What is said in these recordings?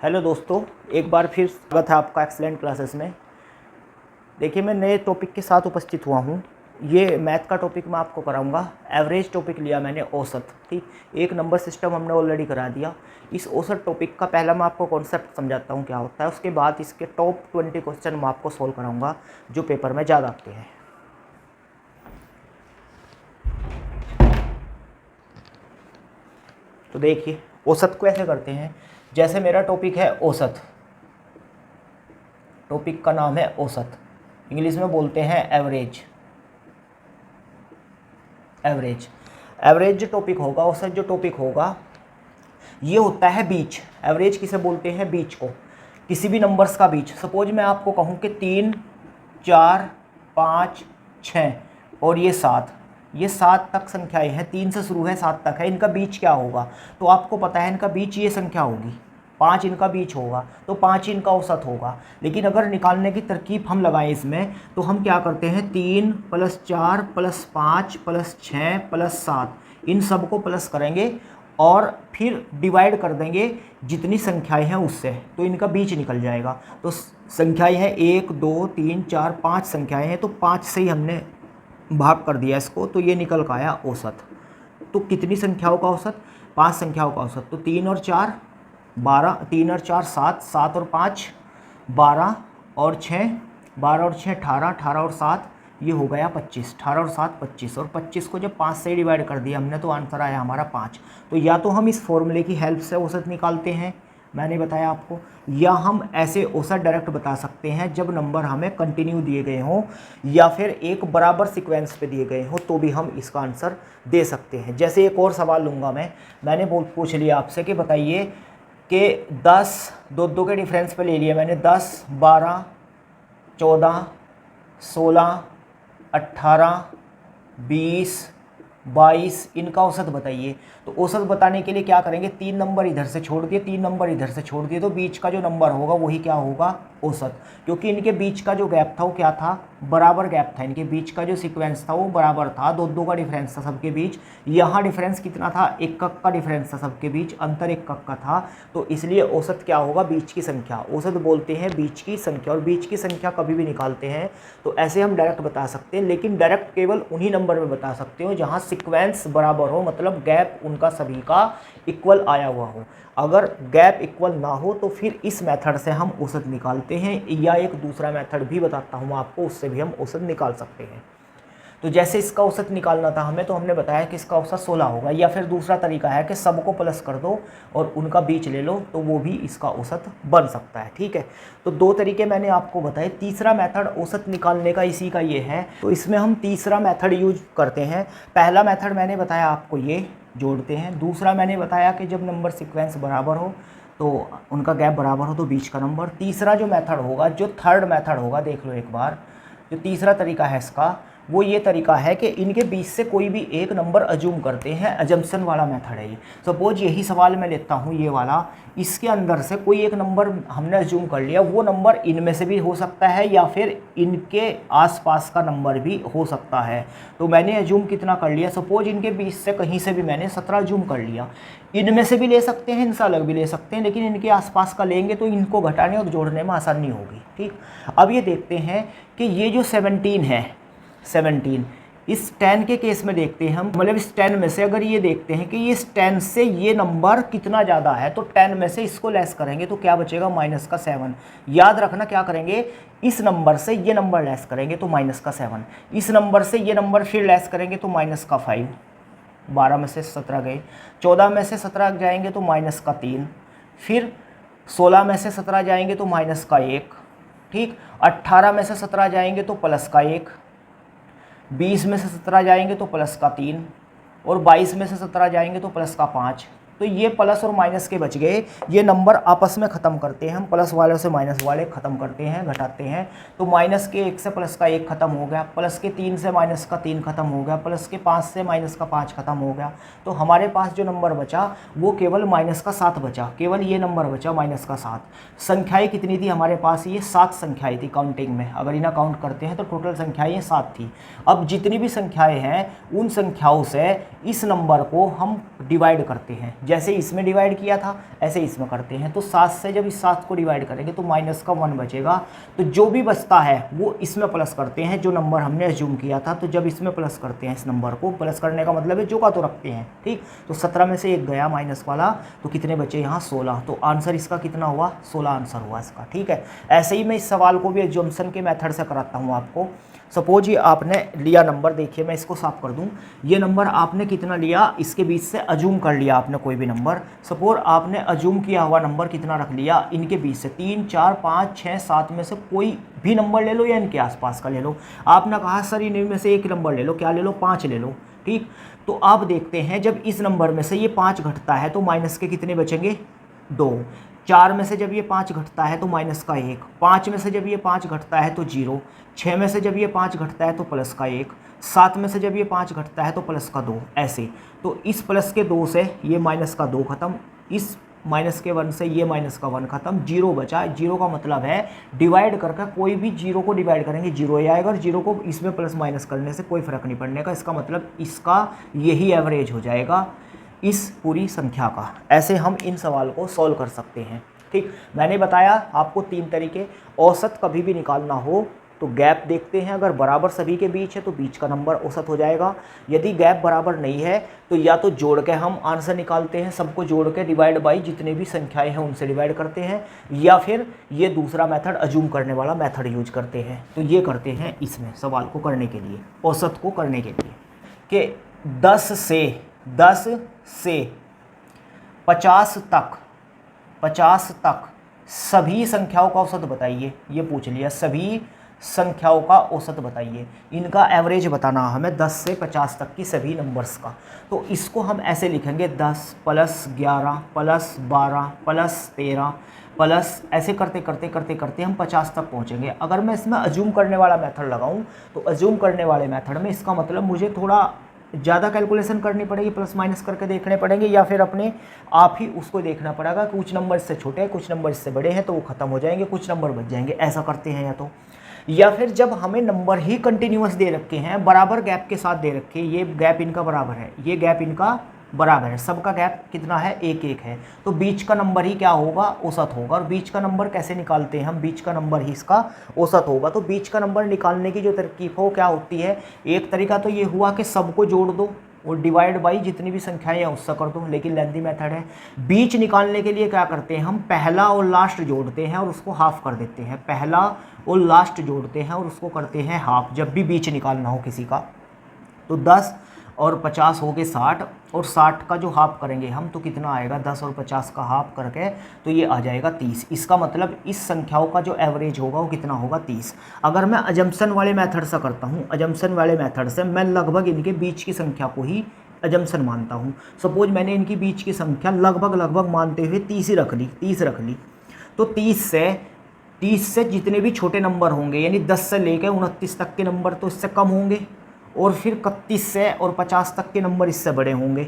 Hello दोस्तों, एक बार फिर स्वागत है आपका एक्सेलेंट क्लासेस में। देखिए, मैं नए टॉपिक के साथ उपस्थित हुआ हूँ। ये मैथ का टॉपिक मैं आपको कराऊंगा। एवरेज टॉपिक लिया मैंने, औसत। ठीक, एक नंबर सिस्टम हमने ऑलरेडी करा दिया। इस औसत टॉपिक का पहला मैं आपको कॉन्सेप्ट समझाता हूँ क्या होता है, उसके बाद इसके टॉप 20 क्वेश्चन मैं आपको सोल्व कराऊँगा जो पेपर में ज़्यादा आते हैं। तो देखिए, औसत को ऐसे करते हैं। जैसे मेरा टॉपिक है औसत, टॉपिक का नाम है औसत, इंग्लिश में बोलते हैं एवरेज। एवरेज जो टॉपिक होगा, औसत जो टॉपिक होगा, ये होता है बीच। एवरेज किसे बोलते हैं? बीच को, किसी भी नंबर्स का बीच। सपोज मैं आपको कहूँ कि 3, 4, 5, 6 और ये 7, ये 7 तक संख्याएं हैं। 3 से शुरू है, 7 तक है। इनका बीच क्या होगा? तो आपको पता है इनका बीच ये संख्या होगी। 5 इनका बीच होगा, तो 5 इनका औसत होगा। लेकिन अगर निकालने की तरकीब हम लगाएं इसमें, तो हम क्या करते हैं? 3 + 4 + 5 + 6 + 7, इन सब को प्लस करेंगे और फिर डिवाइड कर देंगे जितनी संख्याएं हैं उससे, तो इनका बीच निकल जाएगा। तो संख्याएं हैं 1, 2, 3, 4, 5 संख्याएं हैं, तो 5 से ही हमने भाग कर दिया इसको, तो ये निकल का आया औसत। तो कितनी संख्याओं का औसत? 5 संख्याओं का औसत। तो 3 और 4 12, 3 और 4 7, 7 और 5 12 और 6 12 और 6 18, 18 और 7 ये हो गया 25। 18 और 7 25, और 25 को जब 5 से डिवाइड कर दिया हमने, तो आंसर आया हमारा 5। तो या तो हम इस फॉर्मूले की हेल्प से औसत निकालते हैं, मैंने बताया आपको, या हम ऐसे औसत डायरेक्ट बता सकते हैं जब नंबर हमें कंटिन्यू दिए गए हों या फिर एक बराबर सीक्वेंस पे दिए गए हों, तो भी हम इसका आंसर दे सकते हैं। जैसे एक और सवाल लूँगा मैंने पूछ लिया आपसे कि बताइए कि 10 दो के डिफरेंस पे ले लिया मैंने, 10, 12, 14, 16, 18, 20, 22, इनका औसत बताइए। तो औसत बताने के लिए क्या करेंगे? 3 नंबर इधर से छोड़ दिए, 3 नंबर इधर से छोड़ दिए, तो बीच का जो नंबर होगा वही क्या होगा? औसत। क्योंकि इनके बीच का जो गैप था वो क्या था? बराबर गैप था। इनके बीच का जो सीक्वेंस था वो बराबर था, 2 का डिफरेंस था सबके बीच। यहाँ डिफरेंस कितना था? 1 का डिफरेंस था सबके बीच, अंतर 1 का था। तो इसलिए औसत क्या होगा? बीच की संख्या। औसत बोलते हैं बीच की संख्या, और बीच की संख्या कभी भी निकालते हैं तो ऐसे हम डायरेक्ट बता सकते हैं, लेकिन डायरेक्ट केवल उन्हीं नंबर में बता सकते हो जहाँ सीक्वेंस बराबर हो, मतलब गैप उनका सभी का इक्वल आया हुआ हो। अगर गैप इक्वल ना हो तो फिर इस मेथड से हम औसत निकालते हैं, या एक दूसरा मेथड भी बताता हूँ आपको, उससे भी हम औसत निकाल सकते हैं। तो जैसे इसका औसत निकालना था हमें, तो हमने बताया कि इसका औसत 16 होगा। या फिर दूसरा तरीका है कि सबको प्लस कर दो और उनका बीच ले लो, तो वो भी इसका औसत बन सकता है। ठीक है, तो 2 तरीके मैंने आपको बताए। तीसरा मेथड औसत निकालने का इसी का ये है, तो इसमें हम तीसरा मेथड यूज करते हैं। पहला मेथड मैंने बताया आपको, ये जोड़ते हैं। दूसरा मैंने बताया कि जब नंबर सीक्वेंस बराबर हो, तो उनका गैप बराबर हो, तो बीच का नंबर। तीसरा जो मेथड होगा, जो थर्ड मेथड होगा, देख लो एक बार, जो तीसरा तरीका है इसका, वो ये तरीका है कि इनके बीच से कोई भी एक नंबर अज्यूम करते हैं। अजम्पशन वाला मेथड है ये। सपोज यही सवाल मैं लेता हूँ, ये वाला, इसके अंदर से कोई एक नंबर हमने अज्यूम कर लिया। वो नंबर इनमें से भी हो सकता है या फिर इनके आसपास का नंबर भी हो सकता है। तो मैंने अज्यूम कितना कर लिया? सपोज इनके बीच से कहीं से भी मैंने 17 अज्यूम कर लिया। इनमें से भी ले सकते हैं, इनसे अलग भी ले सकते हैं, लेकिन इनके आसपास का लेंगे तो इनको घटाने और जोड़ने में आसानी होगी। ठीक, अब ये देखते हैं कि ये जो 17 है, 17, इस 10 के केस में देखते हैं हम, मतलब इस 10 में से अगर ये देखते हैं कि ये इस 10 से ये नंबर कितना ज़्यादा है, तो 10 में से इसको लेस करेंगे तो क्या बचेगा? -7। याद रखना, क्या करेंगे? इस नंबर से ये नंबर लेस करेंगे तो -7, इस नंबर से ये नंबर फिर लेस करेंगे तो -5। 12 में से 17 गए, 14 में से 17 जाएंगे तो -3, फिर 16 में से 17 जाएंगे तो -1। ठीक, 18 में से 17 जाएंगे तो +1, 20 में से 17 जाएंगे तो +3, और 22 में से 17 जाएंगे तो +5। तो ये प्लस और माइनस के बच गए। ये नंबर आपस में ख़त्म करते हैं हम, प्लस वाले से माइनस वाले ख़त्म करते हैं, घटाते हैं। तो माइनस के 1 से प्लस का 1 ख़त्म हो गया, प्लस के 3 से माइनस का 3 ख़त्म हो गया, प्लस के 5 से माइनस का 5 ख़त्म हो गया। तो हमारे पास जो नंबर बचा वो केवल -7 बचा, केवल ये नंबर बचा -7। संख्याएँ कितनी थी हमारे पास? ये 7 संख्याएँ थी काउंटिंग में। अगर इन्हें काउंट करते हैं तो टोटल संख्याएँ 7 थी। अब जितनी भी संख्याएँ हैं उन संख्याओं से इस नंबर को हम डिवाइड करते हैं। जैसे इसमें डिवाइड किया था ऐसे इसमें करते हैं। तो 7 से जब इस 7 को डिवाइड करेंगे तो माइनस का 1 बचेगा, तो जो भी बचता है वो इसमें प्लस करते हैं जो नंबर हमने एज्यूम किया था। तो जब इसमें प्लस करते हैं, इस नंबर को प्लस करने का मतलब है जो का तो रखते हैं, ठीक। तो 17 में से 1 गया माइनस वाला, तो कितने बचे यहाँ 16। तो आंसर इसका कितना हुआ, 16 आंसर हुआ इसका, ठीक है। ऐसे ही मैं इस सवाल को भी एज्यूम्पशन के मेथड से कराता हूँ आपको। सपोज ये आपने लिया नंबर, देखिए मैं इसको साफ कर दूं, ये नंबर आपने कितना लिया, इसके बीच से अजूम कर लिया आपने कोई भी नंबर। सपोज आपने अजूम किया हुआ नंबर कितना रख लिया, इनके बीच से 3, 4, 5, 6, 7 में से कोई भी नंबर ले लो या इनके आसपास का ले लो। आपने कहा सर इनमें से एक नंबर ले लो, क्या ले लो, 5 ले लो, ठीक। तो आप देखते हैं जब इस नंबर में से ये 5 घटता है तो माइनस के कितने बचेंगे, 2। 4 में से जब ये 5 घटता है तो माइनस का 1, 5 में से जब ये 5 घटता है तो 0, 6 में से जब ये 5 घटता है तो प्लस का 1, 7 में से जब ये 5 घटता है तो प्लस का 2, ऐसे। तो इस प्लस के 2 से ये माइनस का 2 खत्म, इस माइनस के 1 से ये माइनस का 1 खत्म, 0 बचा। 0 का मतलब है डिवाइड करके कोई भी 0 को डिवाइड करेंगे 0 ही आएगा, और 0 को इसमें प्लस माइनस करने से कोई फ़र्क नहीं पड़ने का। इसका मतलब इसका यही एवरेज हो जाएगा इस पूरी संख्या का। ऐसे हम इन सवाल को सॉल्व कर सकते हैं, ठीक। मैंने बताया आपको 3 तरीके। औसत कभी भी निकालना हो तो गैप देखते हैं, अगर बराबर सभी के बीच है तो बीच का नंबर औसत हो जाएगा। यदि गैप बराबर नहीं है तो या तो जोड़ के हम आंसर निकालते हैं, सबको जोड़ के डिवाइड बाई जितने भी संख्याएं हैं उनसे डिवाइड करते हैं, या फिर ये दूसरा मेथड अजूम करने वाला मेथड यूज करते हैं। तो ये करते हैं इसमें सवाल को करने के लिए, औसत को करने के लिए, कि 10 से 50 तक सभी संख्याओं का औसत बताइए। ये पूछ लिया, सभी संख्याओं का औसत बताइए, इनका एवरेज बताना हमें 10 से 50 तक की सभी नंबर्स का। तो इसको हम ऐसे लिखेंगे 10 + 11 + 12 + 13 प्लस, ऐसे करते करते हम 50 तक पहुंचेंगे। अगर मैं इसमें अज्यूम करने वाला मेथड लगाऊं तो अज्यूम करने वाले मेथड में इसका मतलब मुझे थोड़ा ज़्यादा कैलकुलेशन करनी पड़ेगी, प्लस माइनस करके देखने पड़ेंगे, या फिर अपने आप ही उसको देखना पड़ेगा कि कुछ नंबर इससे छोटे हैं कुछ नंबर इससे बड़े हैं तो वो ख़त्म हो जाएंगे, कुछ नंबर बच जाएंगे, ऐसा करते हैं। या फिर जब हमें नंबर ही कंटिन्यूअस दे रखे हैं, बराबर गैप के साथ दे रखे, ये गैप इनका बराबर है, ये गैप इनका बराबर है, सबका गैप कितना है, 1-1 है, तो बीच का नंबर ही क्या होगा, औसत होगा। और बीच का नंबर कैसे निकालते हैं हम, बीच का नंबर ही इसका औसत होगा। तो बीच का नंबर निकालने की जो तरकीब हो क्या होती है, एक तरीका तो ये हुआ कि सबको जोड़ दो और डिवाइड बाई जितनी भी संख्याएं हैं उससे कर दो, लेकिन लेंथी मेथड है। बीच निकालने के लिए क्या करते हैं हम, पहला और लास्ट जोड़ते हैं और उसको हाफ कर देते हैं, पहला और लास्ट जोड़ते हैं और उसको करते हैं हाफ, जब भी बीच निकालना हो किसी का। तो 10 और 50 हो गए 60, और 60 का जो हाफ करेंगे हम तो कितना आएगा, 10 और 50 का हाफ करके तो ये आ जाएगा 30। इसका मतलब इस संख्याओं का जो एवरेज होगा वो कितना होगा, 30। अगर मैं अजम्पशन वाले मेथड से करता हूँ, अजम्पशन वाले मेथड से मैं लगभग इनके बीच की संख्या को ही अजम्पशन मानता हूँ। सपोज मैंने इनकी बीच की संख्या लगभग मानते हुए 30 ही रख ली, 30 रख ली, तो 30 से जितने भी छोटे नंबर होंगे, यानी 10 से लेकर 29 तक के नंबर तो इससे कम होंगे, और फिर 31 से और 50 तक के नंबर इससे बड़े होंगे।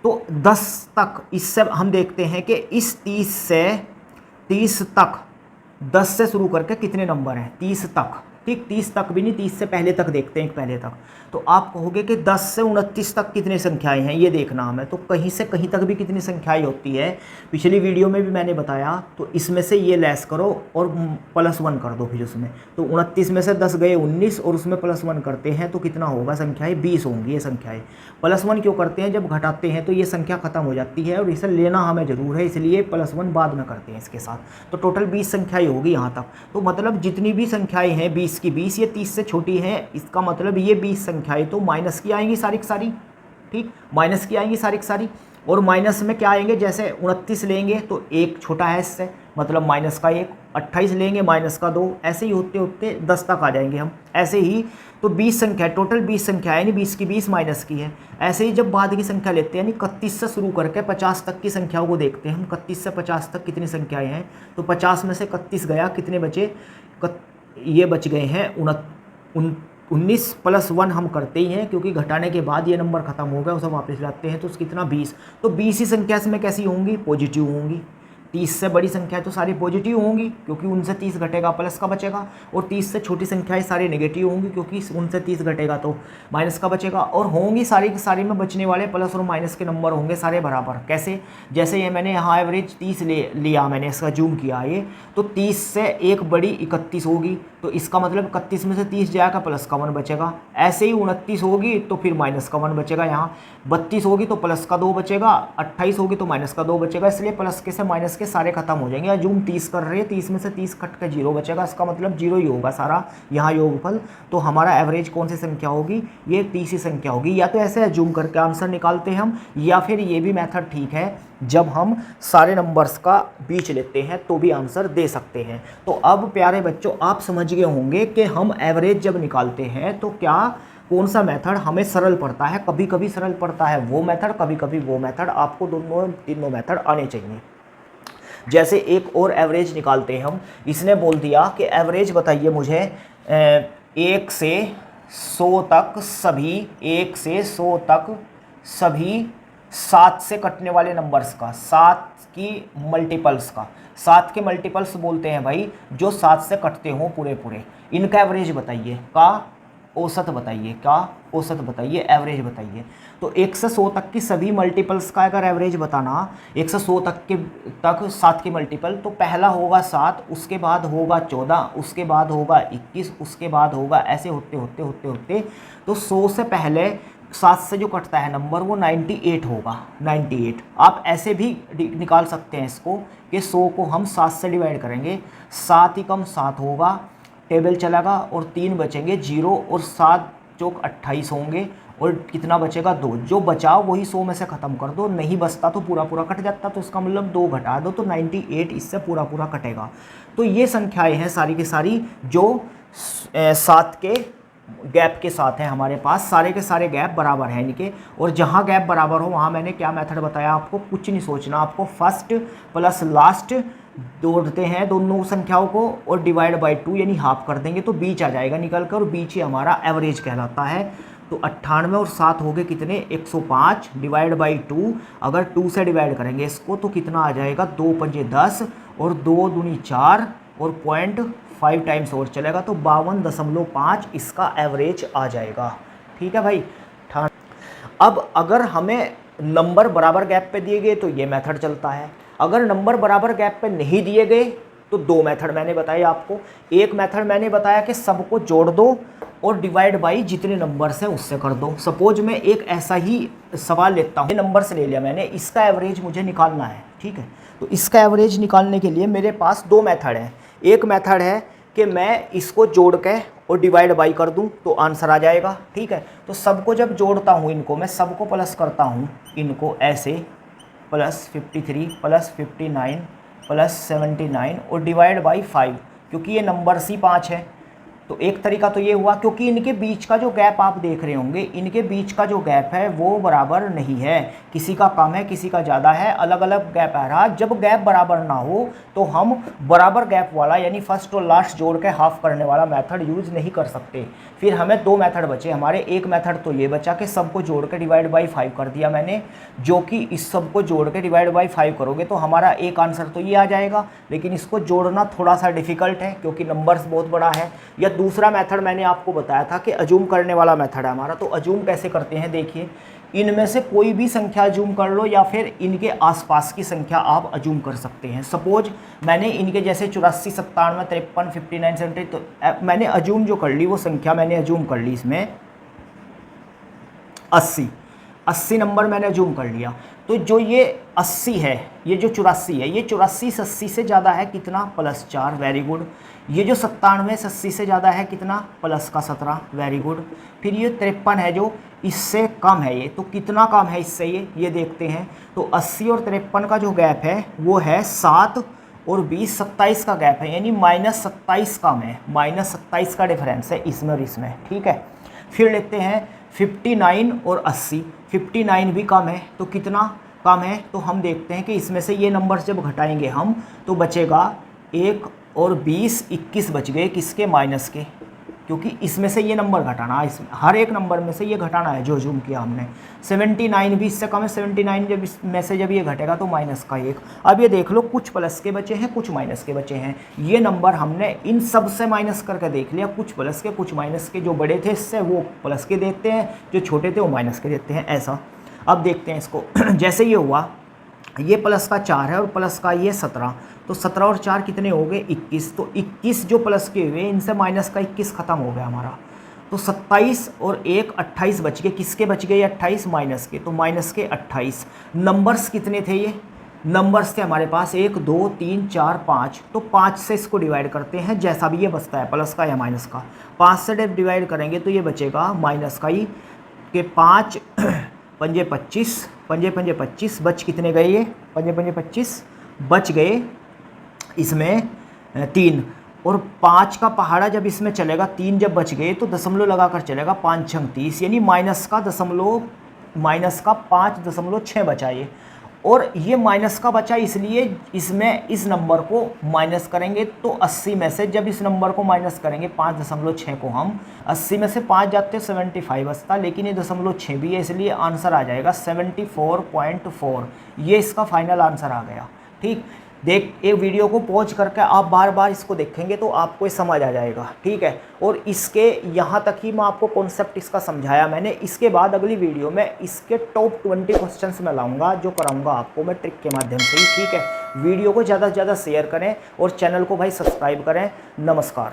तो 10 तक इससे हम देखते हैं कि इस 30 से 30 तक 10 से शुरू करके कितने नंबर हैं, 30 तक, ठीक। 30 तक भी नहीं, 30 से पहले तक देखते हैं, पहले तक। तो आप कहोगे कि 10 से 29 तक कितनी संख्याएं हैं, ये देखना हमें। तो कहीं से कहीं तक भी कितनी संख्याएं होती है, पिछली वीडियो में भी मैंने बताया। तो इसमें से ये लेस करो और +1 कर दो फिर उसमें। तो 29 में से 10 गए 19 और उसमें +1 करते हैं तो कितना होगा, संख्याएँ 20 होंगी। ये संख्याएँ +1 क्यों करते हैं, जब घटाते हैं तो ये संख्या खत्म हो जाती है और इसे लेना हमें ज़रूर है, इसलिए +1 बाद में करते हैं इसके साथ। तो टोटल 20 संख्याएँ होगी यहाँ तक। तो मतलब जितनी भी संख्याएँ हैं 20 की 20, ये 30 से छोटी हैं, इसका मतलब ये 20 संख्याएं तो माइनस की आएंगी सारी की सारी, ठीक, माइनस की आएंगी सारी की सारी। और माइनस में क्या आएंगे, जैसे 29 लेंगे तो 1 छोटा है इससे, मतलब माइनस का 1, 28 लेंगे माइनस का 2, ऐसे ही होते होते 10 तक आ जाएंगे हम। ऐसे ही तो 20 संख्या, टोटल 20 संख्या है, यानी 20 की 20 माइनस की है। ऐसे ही जब बाद की संख्या लेते हैं, यानी 31 से शुरू करके 50 तक की संख्याओं को देखते हैं हम, 31 से 50 तक कितनी संख्याएँ हैं। तो 50 में से 31 गया, कितने बचे, ये बच गए हैं 19 + 1 हम करते ही हैं, क्योंकि घटाने के बाद ये नंबर खत्म हो गया, उसे वापस लाते हैं तो कितना 20। तो 20 ही संख्या इसमें कैसी होंगी, पॉजिटिव होंगी। 30 से बड़ी संख्याएं तो सारी पॉजिटिव होंगी क्योंकि उनसे 30 घटेगा प्लस का बचेगा, और 30 से छोटी संख्याएं सारी नेगेटिव होंगी क्योंकि उनसे 30 घटेगा तो माइनस का बचेगा, और होंगी सारी की सारी में बचने वाले प्लस और माइनस के नंबर होंगे सारे बराबर। कैसे? जैसे ये मैंने यहाँ एवरेज 30 लिया, मैंने इसका जूम किया ये, तो 30 से एक बड़ी 31 होगी, तो इसका मतलब 31 में से 30 जाएगा प्लस का 1 बचेगा। ऐसे ही 29 होगी तो फिर माइनस का 1 बचेगा, यहाँ 32 होगी तो प्लस का 2 बचेगा, 28 होगी तो माइनस का 2 बचेगा, इसलिए प्लस के से माइनस के सारे खत्म हो जाएंगे। जूम 30 कर रहे हैं, 30 में से 30 कट के 0 बचेगा, इसका मतलब 0 ही होगा सारा यहाँ योगफल। तो हमारा एवरेज कौन सी संख्या होगी? ये 30 ही संख्या होगी। या तो ऐसे जूम करके आंसर निकालते हैं हम, या फिर ये भी मेथड ठीक है, जब हम सारे नंबर्स का बीच लेते हैं तो भी आंसर दे सकते हैं। तो अब प्यारे बच्चों आप समझ गए होंगे कि हम एवरेज जब निकालते हैं तो क्या कौन सा मेथड हमें सरल पड़ता है। कभी कभी सरल पड़ता है वो मेथड, कभी कभी वो मेथड। आपको दोनों तीनों मेथड आने चाहिए। जैसे एक और एवरेज निकालते हैं हम, इसने बोल दिया कि एवरेज बताइए मुझे 1 से 100 तक सभी 1 से 100 तक सभी 7 से कटने वाले नंबर्स का, 7 की मल्टीपल्स का। 7 के मल्टीपल्स बोलते हैं भाई जो 7 से कटते हों पूरे पूरे, इनका एवरेज बताइए, का औसत बताइए, का औसत बताइए, एवरेज बताइए। तो 1 से 100 तक की सभी मल्टीपल्स का अगर एवरेज बताना, 1 से 100 तक 7 के मल्टीपल, तो पहला होगा 7, उसके बाद होगा 14, उसके बाद होगा 21, उसके बाद होगा, ऐसे होते होते होते होते तो 100 से पहले 7 से जो कटता है नंबर वो 98 होगा। 98 आप ऐसे भी निकाल सकते हैं इसको कि 100 को हम 7 से डिवाइड करेंगे, 7 ही कम 7 होगा, टेबल चलेगा और 3 बचेंगे 0, और 7 चौक 28 होंगे, और कितना बचेगा 2। जो बचा वही 100 में से ख़त्म कर दो, नहीं बचता तो पूरा पूरा कट जाता, तो उसका मतलब 2 घटा दो तो 98 इससे पूरा पूरा कटेगा। तो ये संख्याएं हैं सारी की सारी जो 7 के गैप के साथ हैं हमारे पास। सारे के सारे गैप बराबर हैं इनके, और जहाँ गैप बराबर हो वहाँ मैंने क्या मेथड बताया आपको, कुछ नहीं सोचना आपको, फर्स्ट प्लस लास्ट जोड़ते हैं दोनों संख्याओं को और डिवाइड बाई 2 यानी हाफ कर देंगे तो बीच आ जाएगा निकल कर, और बीच ही हमारा एवरेज कहलाता है। तो 98 और 7 हो गए कितने, 105 डिवाइड बाई 2। अगर 2 से डिवाइड करेंगे इसको तो कितना आ जाएगा, 2 पंजे 10 और 2 दूनी 4 और 0.5 टाइम्स और चलेगा तो 52.5 इसका एवरेज आ जाएगा। ठीक है भाई। अब अगर हमें नंबर बराबर गैप पे दिए गए तो ये मेथड चलता है, अगर नंबर बराबर गैप पे नहीं दिए गए तो 2 मेथड मैंने बताए आपको। एक मेथड मैंने बताया कि सबको जोड़ दो और डिवाइड बाई जितने नंबर्स हैं उससे कर दो। सपोज मैं एक ऐसा ही सवाल लेता हूँ, नंबर्स ले लिया मैंने, इसका एवरेज मुझे निकालना है। ठीक है, तो इसका एवरेज निकालने के लिए मेरे पास 2 मेथड हैं। एक मेथड है कि मैं इसको जोड़ के और डिवाइड बाई कर दूं तो आंसर आ जाएगा। ठीक है, तो सबको जब जोड़ता हूं इनको, मैं सबको प्लस करता हूं इनको ऐसे, प्लस 53 प्लस 59 प्लस 79 और डिवाइड बाई 5, क्योंकि ये नंबर्स ही 5 है। तो एक तरीका तो ये हुआ, क्योंकि इनके बीच का जो गैप आप देख रहे होंगे, इनके बीच का जो गैप है वो बराबर नहीं है, किसी का कम है किसी का ज़्यादा है, अलग अलग गैप आ रहा। जब गैप बराबर ना हो तो हम बराबर गैप वाला यानी फर्स्ट और लास्ट जोड़ के हाफ करने वाला मेथड यूज़ नहीं कर सकते। फिर हमें 2 मेथड बचे हमारे। एक मेथड तो ये बचा कि सबको जोड़ के डिवाइड बाई 5 कर दिया मैंने, जो कि इस सबको जोड़ के डिवाइड बाई 5 करोगे तो हमारा एक आंसर तो ये आ जाएगा, लेकिन इसको जोड़ना थोड़ा सा डिफ़िकल्ट है क्योंकि नंबर्स बहुत बड़ा है। या दूसरा मेथड मैंने आपको बताया था कि अजूम करने वाला मेथड है हमारा। तो अजूम कैसे करते हैं, देखिए, इनमें से कोई भी संख्या अजूम कर लो या फिर इनके आसपास की संख्या आप अजूम कर सकते हैं। सपोज मैंने इनके जैसे 84 97 53 59 70, तो मैंने अजूम जो कर ली वो संख्या मैंने अजूम कर ली इसमें 80 नंबर मैंने अजूम कर लिया। तो जो ये 80 है, ये जो 84 है, ये 84 से 80 से ज़्यादा है कितना, +4, वेरी गुड। ये जो 97 से 80 से ज़्यादा है कितना, +17, वेरी गुड। फिर ये 53 है जो इससे कम है, ये तो कितना कम है इससे, ये देखते हैं। तो 80 और 53 का जो गैप है वो है 7 और 20 27 का गैप है, यानी -27 कम है, -27 का डिफरेंस है इसमें और इसमें। ठीक है, फिर लेते हैं 59 और 80, 59 भी कम है, तो कितना कम है, तो हम देखते हैं कि इसमें से ये नंबर्स जब घटाएंगे हम तो बचेगा 1 और 20 21 बच गए, किसके, माइनस के, क्योंकि इसमें से ये नंबर घटाना, इस हर एक नंबर में से ये घटाना है जो जूम किया हमने। 79 भी इससे कम है, 79 जब इसमें से जब ये घटेगा तो माइनस का 1। अब ये देख लो कुछ प्लस के बचे हैं कुछ माइनस के बचे हैं, ये नंबर हमने इन सब से माइनस करके देख लिया, कुछ प्लस के कुछ माइनस के, जो बड़े थे इससे वो प्लस के देते हैं, जो छोटे थे वो माइनस के देते हैं, ऐसा। अब देखते हैं इसको जैसे ये हुआ, ये प्लस का 4 है और प्लस का ये 17, तो 17 और 4 कितने हो गए 21, तो 21 जो प्लस के हुए इनसे माइनस का 21 खत्म हो गया हमारा, तो 27 और 1 28 बच गए, किसके बच गए 28 माइनस के, तो माइनस के 28। नंबर्स कितने थे ये, नंबर्स थे हमारे पास 1 2 3 4 5, तो 5 से इसको डिवाइड करते हैं, जैसा भी ये बचता है प्लस का या माइनस का, 5 से डिवाइड करेंगे तो ये बचेगा माइनस का ही, के 5 पंजे 25, पंजे पंजे 25, बच कितने गए ये, पंजे पंजे 25 बच गए इसमें 3, और 5 का पहाड़ा जब इसमें चलेगा, 3 जब बच गए तो दशमलव लगाकर चलेगा, 5 छंग 30, यानी माइनस का 5.6 बचा ये, और ये माइनस का बचा इसलिए इसमें इस नंबर को माइनस करेंगे तो 80 में से जब इस नंबर को माइनस करेंगे 5.6 को हम 80 में से 5 जाते 75 बचता, लेकिन ये 0.6 भी है इसलिए आंसर आ जाएगा 74.4, ये इसका फाइनल आंसर आ गया। ठीक, देख एक वीडियो को पॉज करके आप बार बार इसको देखेंगे तो आपको ये समझ आ जाएगा, ठीक है। और इसके यहाँ तक ही मैं आपको कॉन्सेप्ट इसका समझाया मैंने, इसके बाद अगली वीडियो में इसके टॉप 20 क्वेश्चंस में लाऊंगा, जो कराऊंगा आपको मैं ट्रिक के माध्यम से ही, ठीक है। वीडियो को ज़्यादा से ज़्यादा शेयर करें और चैनल को भाई सब्सक्राइब करें। नमस्कार।